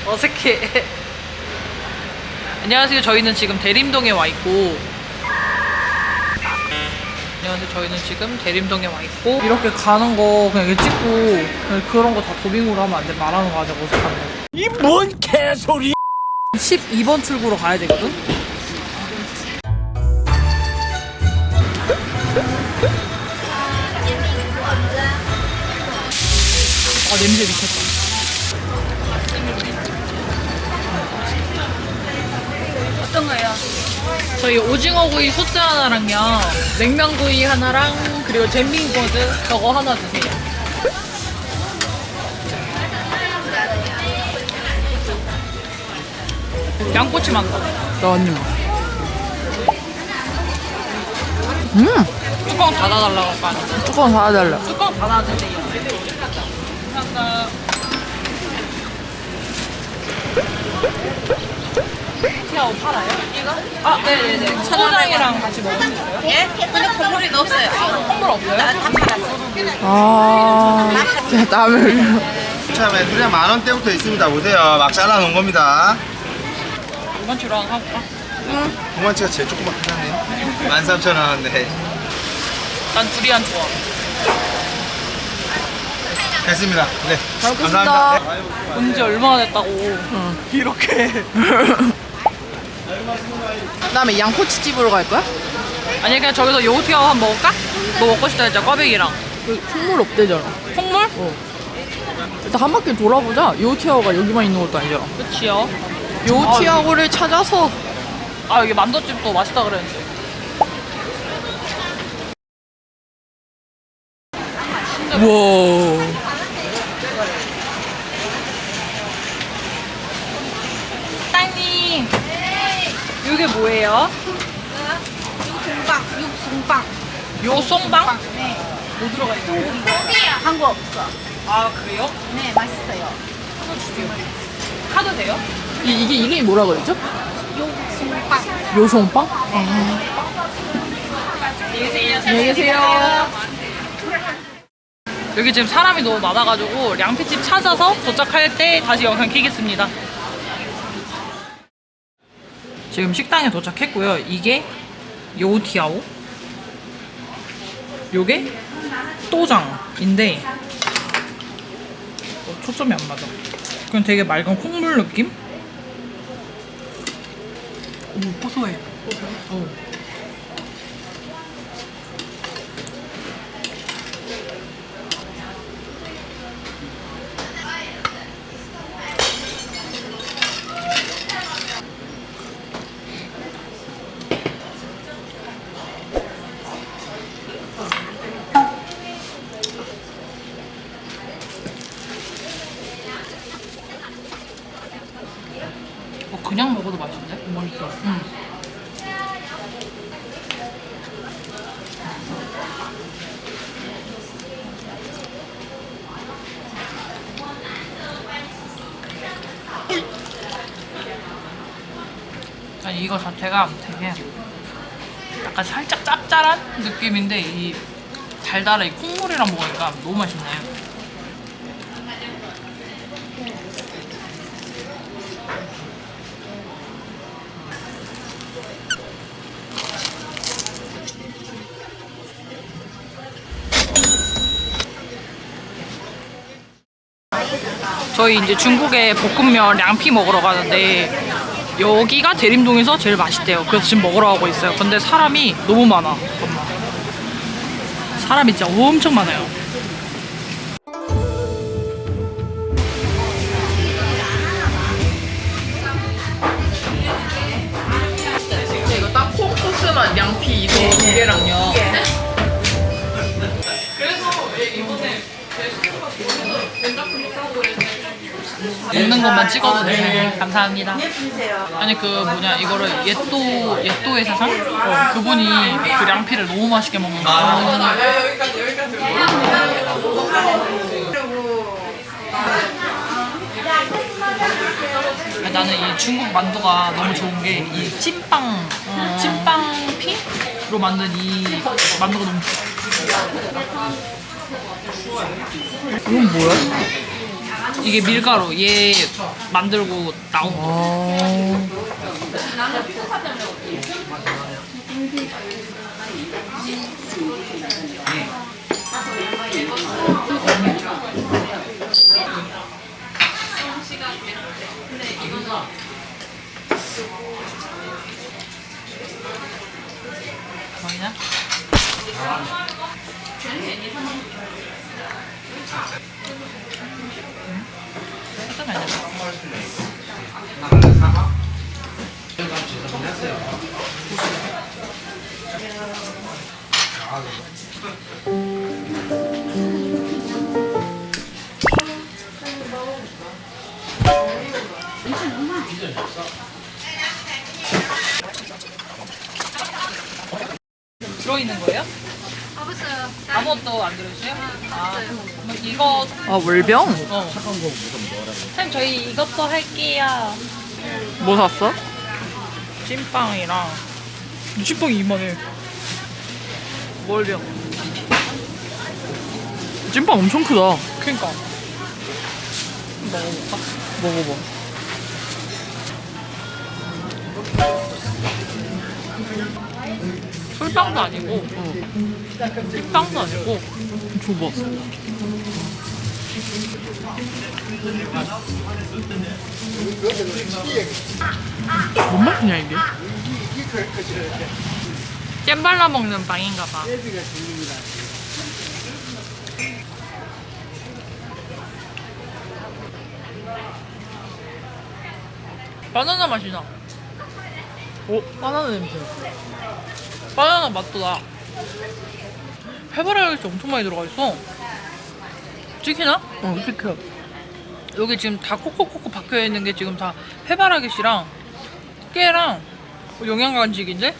어색해. 안녕하세요. 저희는 지금 대림동에 와 있고. 안녕하세요. 저희는 지금 대림동에 와 있고. 이렇게 가는 거 그냥 이렇게 찍고 그냥 그런 거 다 도빙으로 하면 안 돼. 말하는 거 가지고 어색한 거. 이 뭔 개소리! 12번 출구로 가야 되거든. 아 냄새 미쳤다. 어떤 거요? 저희 오징어구이 소스 하나랑요, 냉면구이 하나랑 그리고 잼민거즈 저거 하나 주세요. 양꼬치 만두. 나 언니. 뚜껑 닫아달라고 아까 하는데. 뚜껑 닫아달라. 뚜껑 닫아주세요. 감사합니다. 티아오 팔아요? 이거? 아, 네네네. 초장이랑 같이 먹을 수 있어요? 예? 근데 콩물이 없어요. 콩물 없어요? 다 팔았어. 아, 진짜 땀을 흘려. 참에 두리안 10,000원대부터 있습니다. 보세요. 막 잘라놓은 겁니다. 이번 주로 하나 사볼까? 동만치가 제일 조그맣긴 하네. 13,000원인데. 난 두리안 좋아. 됐습니다. 네. 잘 먹겠습니다. 감사합니다. 네. 온지 얼마나 됐다고. 이렇게. 그다음에 양꼬치 집으로 갈 거야? 아니, 그냥 저기서 요티아오 한번 먹을까? 너 먹고 싶다 했잖아, 꽈배기랑. 여기 콩물 없대잖아. 콩물? 일단 한 바퀴 돌아보자. 요티아오가 여기만 있는 것도 아니잖아. 그치요. 요티아오를 찾아서. 아, 여기 만두집도 맛있다 그랬는데. 우와. 사장님. 이게 뭐예요? 육송빵, 육송빵. 요송방? 네. 뭐 들어가 있나요? 한거 없어. 아, 그래요? 네, 맛있어요. 하나 주세요. 카드 돼요? 이게 이름이 뭐라 그랬죠? 육송빵. 요송빵? 안녕히 계세요. 여기 지금 사람이 너무 많아가지고 량피집 찾아서 도착할 때 다시 영상 켜겠습니다. 지금 식당에 도착했고요. 이게 요티아오, 요게 또장인데 초점이 안 맞아. 그냥 되게 맑은 콩물 느낌? 오, 고소해. 오. 그냥 먹어도 맛있는데? 맛있어. 응. 아니, 이거 자체가 되게 약간 살짝 짭짤한 느낌인데 이 달달한 이 콩물이랑 먹으니까 너무 맛있네. 저희 이제 중국에 볶음면 량피 먹으러 가는데 여기가 대림동에서 제일 맛있대요. 그래서 지금 먹으러 가고 있어요. 근데 사람이 너무 많아. 잠깐만. 사람이 진짜 엄청 많아요. 이거 딱콩 소스만 양피 이거 두 개랑요. 그래서 이번에 먹는 것만 찍어도 돼. 감사합니다. 아니 그 뭐냐 이거를 옛도의 세상? 그분이 그 량피를 너무 맛있게 먹는 거야. 나는 이 중국 만두가 너무 좋은 게 이 찐빵피로 만든 이 만두가 너무 좋아. 이건 뭐야? 이게 밀가루 얘 만들고 나온 거. 뭐냐? 들어있는 거예요? 아무것도 안 들어있어요? 아, 그럼 이거 아, 월병? 쌤 저희 이것도 할게요. 뭐 샀어? 찐빵이랑 찐빵이 이만해. 월병. 찐빵 엄청 크다. 그니까. 먹어볼까? 먹어봐. 술빵도 아니고 찐빵도 아니고 줘봐. 뭔 맛이냐 이게? 잼 발라 먹는 빵인가 봐. 바나나 맛이 나. 오, 바나나 냄새. 바나나 맛도 나. 해바라기 엄청 많이 들어가 있어. 찍히나? 피크. 여기 지금 다 콕콕콕콕 박혀 있는 게 지금 다 해바라기 씨랑 깨랑 영양간식인데?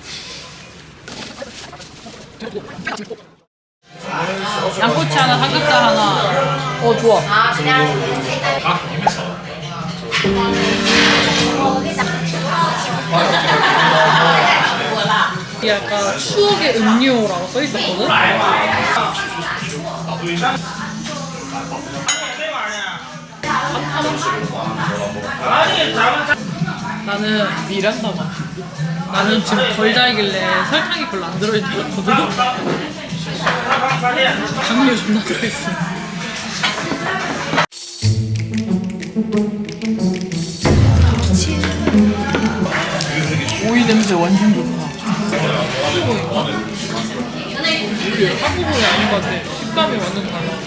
양꼬치 하나, 삼겹살 하나. 좋아. 이게 약간 추억의 음료라고 써 있었거든? 나는 미란다 맛. 나는 지금 덜 달길래 설탕이 별로 안 들어있는 줄 알았거든? 당류 존나 들어있어. 오이 냄새 완전 좋다. 한국어이 아닌 것 같아. 식감이 완전 달라.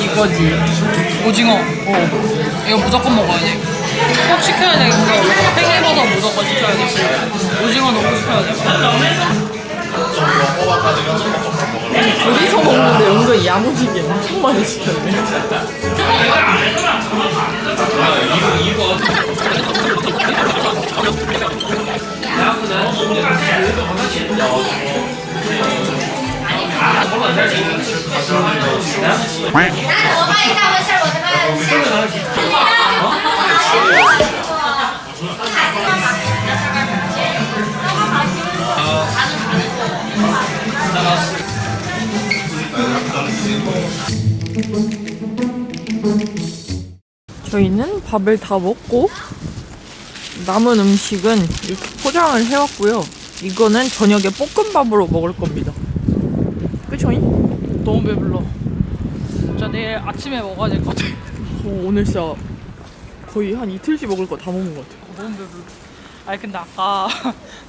이거지. 오징어. 이거 무조건 먹어야 돼. 꼭 시켜야 되는 거. 팽이버섯 무조건 시켜야 돼. 오징어도 꼭 시켜야 돼. 둘이서 먹는데 은근 야무지게 엄청 많이 시켰네. 저희는 밥을 다 먹고 남은 음식은 이렇게 포장을 해왔고요. 이거는 저녁에 볶음밥으로 먹을 겁니다. 그쵸? 너무 배불러. 진짜 내일 아침에 먹어야 될 것 같아. 오늘 진짜 거의 한 이틀씩 먹을 거 다 먹은 것 같아. 너무 배불러. 아니 근데 아까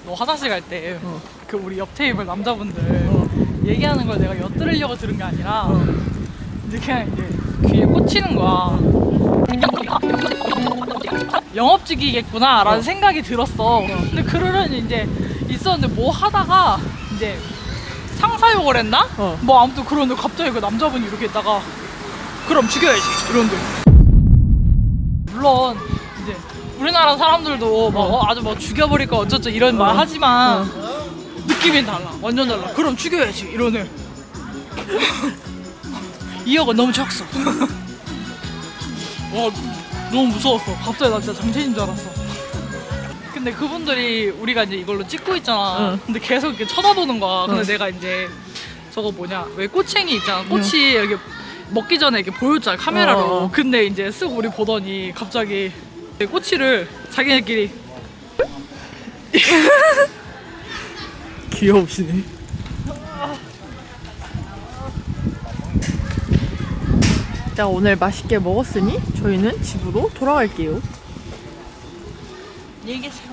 너 화장실 갈 때 그 우리 옆 테이블 남자분들 얘기하는 걸 내가 엿들으려고 들은 게 아니라 이제 그냥 이제 귀에 꽂히는 거야. 영업직이겠구나 라는 생각이 들었어. 근데 그들은 이제 있었는데 뭐 하다가 이제 상사욕을 했나? 뭐 아무튼 그런데 갑자기 그 남자분이 이렇게 있다가 그럼 죽여야지 이런데. 물론 이제 우리나라 사람들도 막 아주 뭐 죽여버릴 거 어쩌죠 이런 말 하지만 느낌이 달라. 완전 달라. 그럼 죽여야지 이러네. 이어가 너무 적소. 와 너무 무서웠어. 갑자기 나 진짜 장첸인 줄 알았어. 근데 그분들이 우리가 이제 이걸로 찍고 있잖아. 응. 근데 계속 이렇게 쳐다보는 거야. 근데 응. 내가 이제 저거 뭐냐 왜 꼬챙이 있잖아. 꼬치 이렇게 먹기 전에 이렇게 보여줬잖아 카메라로. 어. 근데 이제 쓱 우리 보더니 갑자기 꼬치를 자기네끼리 귀여우시네. 자, 오늘 맛있게 먹었으니 저희는 집으로 돌아갈게요. 안녕히 계세요.